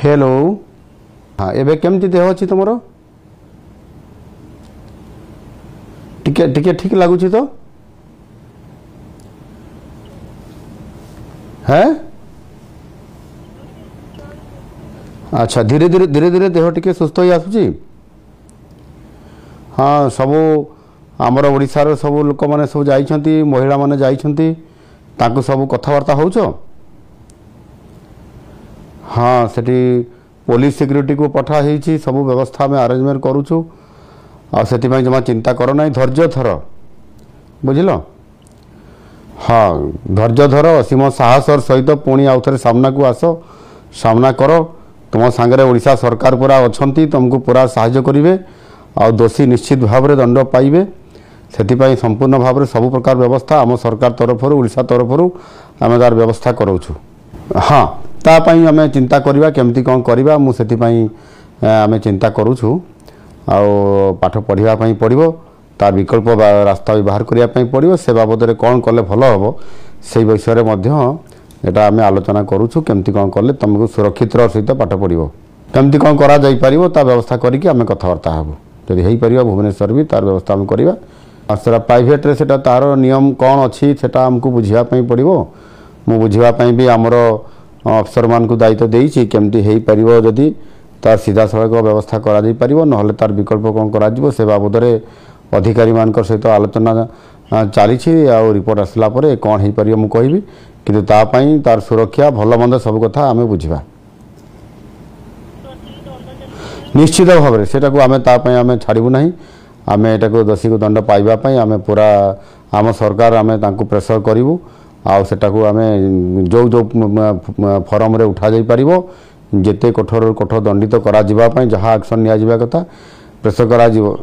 hello हाँ एबे केमती देह अच्छी तुम टिके टिके ठीक लगुच तो है अच्छा धीरे धीरे धीरे धीरे देह टिके सुस्थ हो आसुची हाँ सबू आमर ओडिशार सब लोक मैंने सब जाइछंती महिला माने जाइछंती ताकू सब कथबार्ता होउछ हाँ सेठी पुलिस सिक्यूरीटी को पठा होइछि सब व्यवस्था में अरेंजमेंट करूछु आ सेति पई जमा चिंता करो नहीं धैर्य धर बुझिल हाँ धैर्य धर असीम साहस सहित पुणी आउ थे सामना को आस सामना कर तुम सांगे ओडिशा सरकार पूरा अछंती तुमको पूरा साहाय्य करेंगे आ दोषी निश्चित भाव में दंड पाइबे से संपूर्ण भाव में सब प्रकार व्यवस्था आम सरकार तरफ ओडिशा तरफ आम तार व्यवस्था कराऊँ हाँ तापाई आम चिंता करवा केमती कौन करवा मुझे आम चिंता करुचु आ पाठ पढ़ापी पड़ो तार विकल्प रास्ता भी बाहर करने पड़ो से बाबद में कौन कले भल हम से विषय में आम आलोचना करुचु केमती कौन कले तुमको सुरक्षित सहित पाठ पढ़ो केमती कौन करा जाई परिवो ता व्यवस्था करके आम कथबार्ता हबो जदि हेई परिबा भुवनेश्वर भी तार व्यवस्था आम करवा सेटा प्राइवेट रे सेटा तार नियम कौन अच्छी सेटा आमको बुझापी पड़ो मु बुझापी भी आमर अफसर मान को दायित्व देइछि केमती हेई परिबो जदि तार सीधा सड़क व्यवस्था करा जाई परिबो नहले तार विकल्प कौन करा जिवो से बाबद में अधिकारी मान सहित आलोचना चली आ रिपोर्ट आसला परे कौन हेई परिबो मु कहबी किंतु तापाई तार सुरक्षा भल मंद सब कथा आम बुझा निश्चित भाव में सेटा को आम तापाई छाड़ू ना आम एटा को दोषी को दंड पाइबापी आम पूरा आम सरकार आम प्रेसर करूँ आटा को आम जो जो फरम रे उठा जाई परिबो जेते कठोर कठोर दंडित करा जिबा पई जहाँ एक्शन निया जिबा कथा प्रेसर करा जिवो